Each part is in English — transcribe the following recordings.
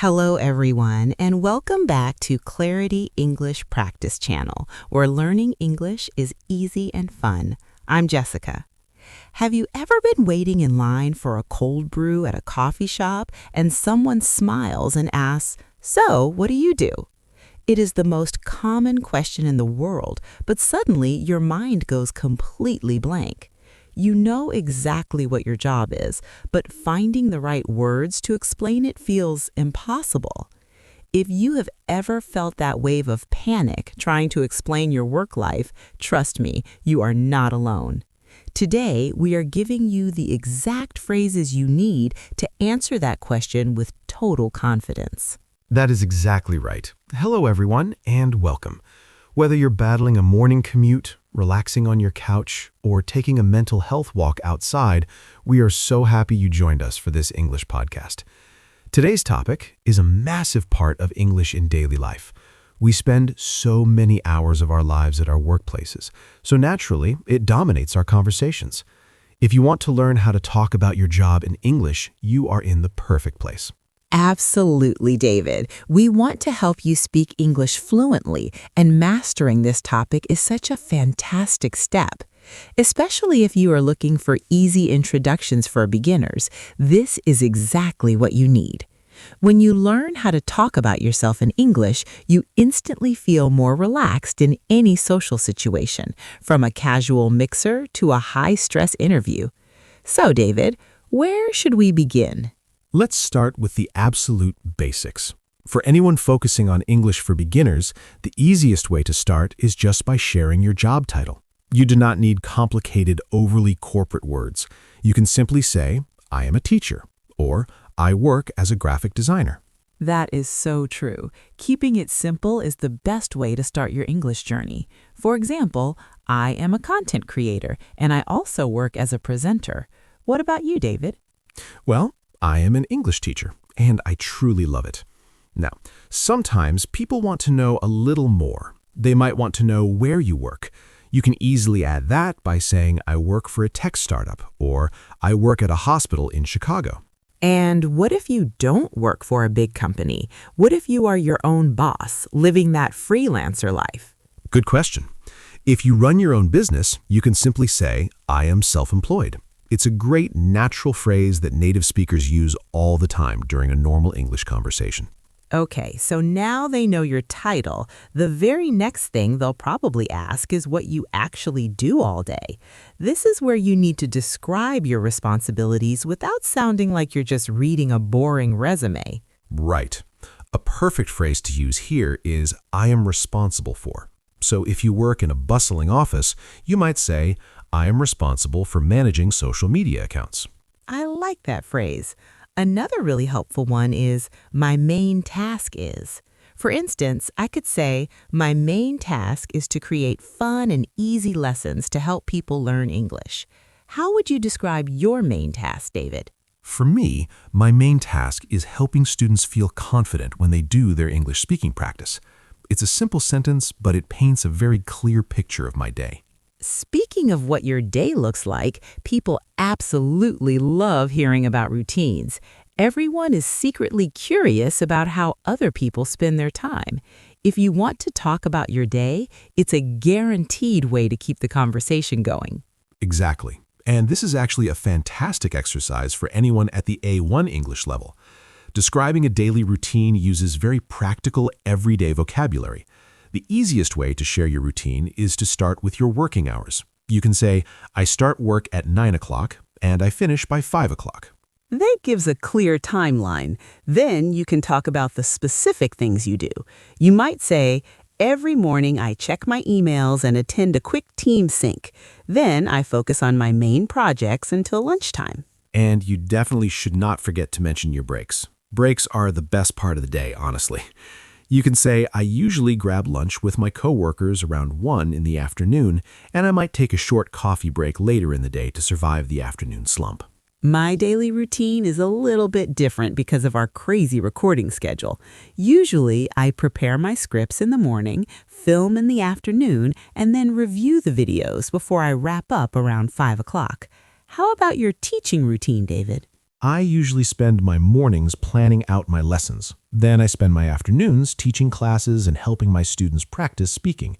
Hello, everyone, and welcome back to Clarity English Practice Channel, where learning English is easy and fun. I'm Jessica. Have you ever been waiting in line for a cold brew at a coffee shop and someone smiles and asks, "So, what do you do?" It is the most common question in the world, but suddenly your mind goes completely blank. You know exactly what your job is, but finding the right words to explain it feels impossible. If you have ever felt that wave of panic trying to explain your work life, trust me, you are not alone. Today, we are giving you the exact phrases you need to answer that question with total confidence. That is exactly right. Hello, everyone, and welcome. Whether you're battling a morning commute, relaxing on your couch, or taking a mental health walk outside, we are so happy you joined us for this English podcast. Today's topic is a massive part of English in daily life. We spend so many hours of our lives at our workplaces, so naturally, it dominates our conversations. If you want to learn how to talk about your job in English, you are in the perfect place. Absolutely, David. We want to help you speak English fluently, and mastering this topic is such a fantastic step. Especially if you are looking for easy introductions for beginners, this is exactly what you need. When you learn how to talk about yourself in English, you instantly feel more relaxed in any social situation, from a casual mixer to a high-stress interview. So, David, where should we begin? Let's start with the absolute basics. For anyone focusing on English for beginners, the easiest way to start is just by sharing your job title. You do not need complicated, overly corporate words. You can simply say, "I am a teacher," or "I work as a graphic designer." That is so true. Keeping it simple is the best way to start your English journey. For example, I am a content creator, and I also work as a presenter. What about you, David? Well, I am an English teacher, and I truly love it. Now, sometimes people want to know a little more. They might want to know where you work. You can easily add that by saying, "I work for a tech startup," or "I work at a hospital in Chicago." And what if you don't work for a big company? What if you are your own boss, living that freelancer life? Good question. If you run your own business, you can simply say, "I am self-employed." It's a great natural phrase that native speakers use all the time during a normal English conversation. Okay, so now they know your title. The very next thing they'll probably ask is what you actually do all day. This is where you need to describe your responsibilities without sounding like you're just reading a boring resume. Right. A perfect phrase to use here is "I am responsible for." So if you work in a bustling office, you might say, "I am responsible for managing social media accounts." I like that phrase. Another really helpful one is "my main task is." For instance, I could say, "My main task is to create fun and easy lessons to help people learn English." How would you describe your main task, David? For me, my main task is helping students feel confident when they do their English speaking practice. It's a simple sentence, but it paints a very clear picture of my day. Speaking of what your day looks like, people absolutely love hearing about routines. Everyone is secretly curious about how other people spend their time. If you want to talk about your day, it's a guaranteed way to keep the conversation going. Exactly. And this is actually a fantastic exercise for anyone at the A1 English level. Describing a daily routine uses very practical, everyday vocabulary. The easiest way to share your routine is to start with your working hours. You can say, "I start work at 9 o'clock and I finish by 5 o'clock." That gives a clear timeline. Then you can talk about the specific things you do. You might say, "Every morning I check my emails and attend a quick team sync. Then I focus on my main projects until lunchtime." And you definitely should not forget to mention your breaks. Breaks are the best part of the day, honestly. You can say, "I usually grab lunch with my coworkers around 1 in the afternoon, and I might take a short coffee break later in the day to survive the afternoon slump." My daily routine is a little bit different because of our crazy recording schedule. Usually, I prepare my scripts in the morning, film in the afternoon, and then review the videos before I wrap up around 5 o'clock. How about your teaching routine, David? I usually spend my mornings planning out my lessons. Then I spend my afternoons teaching classes and helping my students practice speaking.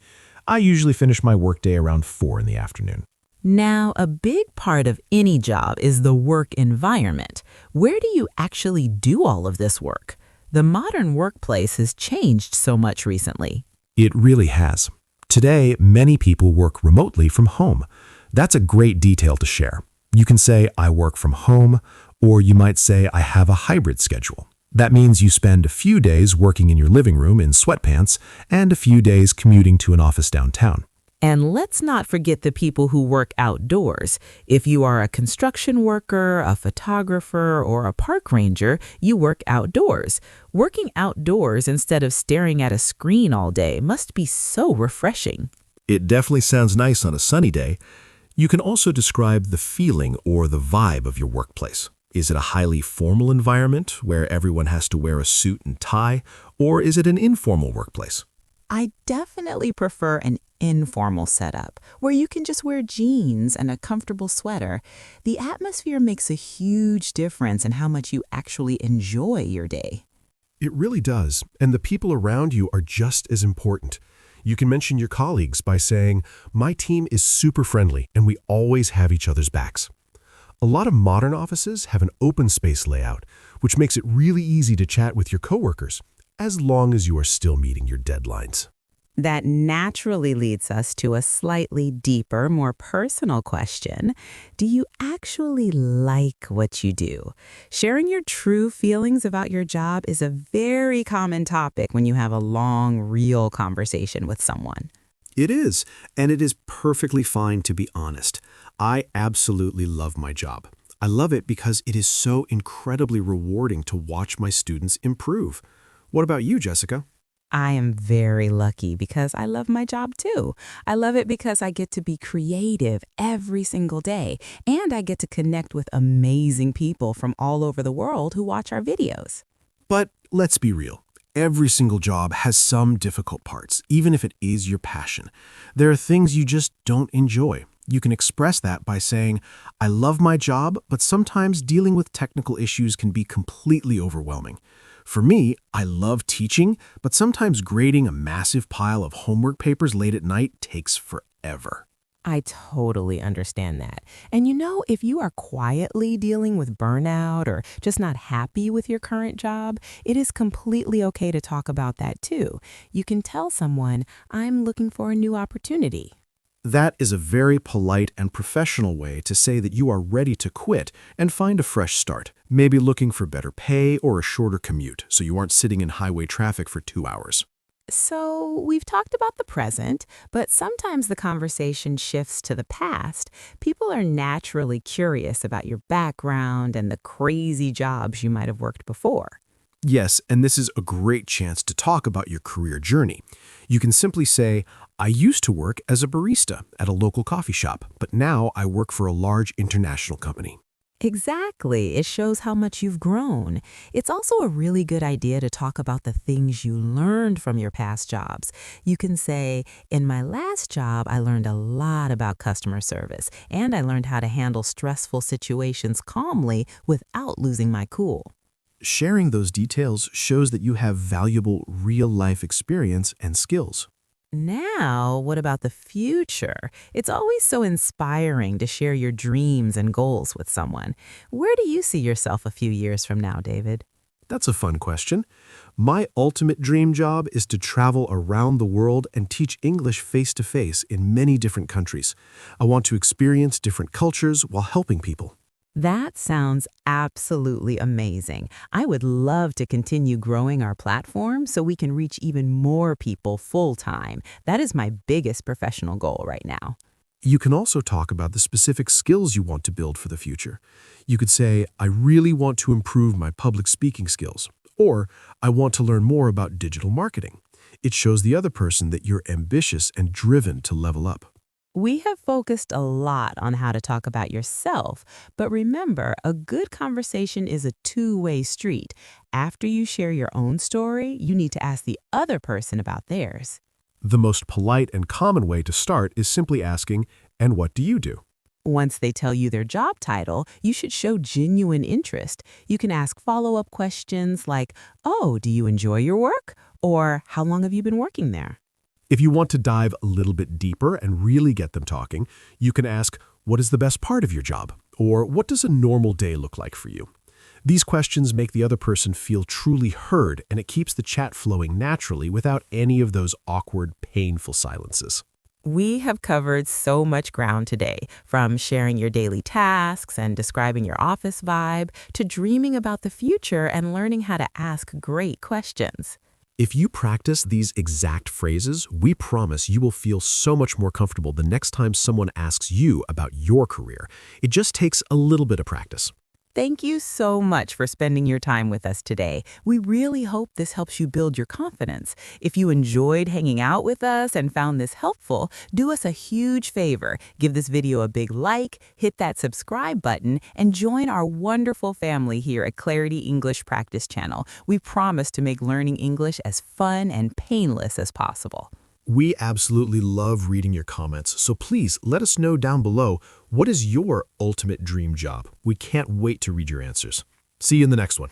I usually finish my workday around 4 in the afternoon. Now, a big part of any job is the work environment. Where do you actually do all of this work? The modern workplace has changed so much recently. It really has. Today, many people work remotely from home. That's a great detail to share. You can say, I work from home, or you might say, I have a hybrid schedule. That means you spend a few days working in your living room in sweatpants and a few days commuting to an office downtown. And let's not forget the people who work outdoors. If you are a construction worker, a photographer, or a park ranger, you work outdoors. Working outdoors instead of staring at a screen all day must be so refreshing. It definitely sounds nice on a sunny day. You can also describe the feeling or the vibe of your workplace. Is it a highly formal environment where everyone has to wear a suit and tie, or is it an informal workplace? I definitely prefer an informal setup where you can just wear jeans and a comfortable sweater. The atmosphere makes a huge difference in how much you actually enjoy your day. It really does, and the people around you are just as important. You can mention your colleagues by saying, my team is super friendly and we always have each other's backs. A lot of modern offices have an open space layout, which makes it really easy to chat with your coworkers, as long as you are still meeting your deadlines. That naturally leads us to a slightly deeper, more personal question. Do you actually like what you do? Sharing your true feelings about your job is a very common topic when you have a long, real conversation with someone. It is, and it is perfectly fine to be honest. I absolutely love my job. I love it because it is so incredibly rewarding to watch my students improve. What about you, Jessica? I am very lucky because I love my job too. I love it because I get to be creative every single day, and I get to connect with amazing people from all over the world who watch our videos. But let's be real. Every single job has some difficult parts, even if it is your passion. There are things you just don't enjoy. You can express that by saying, I love my job, but sometimes dealing with technical issues can be completely overwhelming. For me, I love teaching, but sometimes grading a massive pile of homework papers late at night takes forever. I totally understand that. And if you are quietly dealing with burnout or just not happy with your current job, it is completely okay to talk about that too. You can tell someone, I'm looking for a new opportunity. That is a very polite and professional way to say that you are ready to quit and find a fresh start, maybe looking for better pay or a shorter commute so you aren't sitting in highway traffic for 2 hours. So we've talked about the present, but sometimes the conversation shifts to the past. People are naturally curious about your background and the crazy jobs you might have worked before. Yes, and this is a great chance to talk about your career journey. You can simply say, I used to work as a barista at a local coffee shop, but now I work for a large international company. Exactly. It shows how much you've grown. It's also a really good idea to talk about the things you learned from your past jobs. You can say, in my last job, I learned a lot about customer service, and I learned how to handle stressful situations calmly without losing my cool. Sharing those details shows that you have valuable real-life experience and skills. Now, what about the future? It's always so inspiring to share your dreams and goals with someone. Where do you see yourself a few years from now, David? That's a fun question. My ultimate dream job is to travel around the world and teach English face-to-face in many different countries. I want to experience different cultures while helping people. That sounds absolutely amazing. I would love to continue growing our platform so we can reach even more people full-time. That is my biggest professional goal right now. You can also talk about the specific skills you want to build for the future. You could say, I really want to improve my public speaking skills, or I want to learn more about digital marketing. It shows the other person that you're ambitious and driven to level up. We have focused a lot on how to talk about yourself, but remember, a good conversation is a two-way street. After you share your own story, you need to ask the other person about theirs. The most polite and common way to start is simply asking, and what do you do? Once they tell you their job title, you should show genuine interest. You can ask follow-up questions like, "Oh, do you enjoy your work?" Or, "How long have you been working there?" If you want to dive a little bit deeper and really get them talking, you can ask, "What is the best part of your job?" Or, "What does a normal day look like for you?" These questions make the other person feel truly heard, and it keeps the chat flowing naturally without any of those awkward, painful silences. We have covered so much ground today, from sharing your daily tasks and describing your office vibe to dreaming about the future and learning how to ask great questions. If you practice these exact phrases, we promise you will feel so much more comfortable the next time someone asks you about your career. It just takes a little bit of practice. Thank you so much for spending your time with us today. We really hope this helps you build your confidence. If you enjoyed hanging out with us and found this helpful, do us a huge favor. Give this video a big like, hit that subscribe button, and join our wonderful family here at Clarity English Practice Channel. We promise to make learning English as fun and painless as possible. We absolutely love reading your comments, so please let us know down below, what is your ultimate dream job? We can't wait to read your answers. See you in the next one.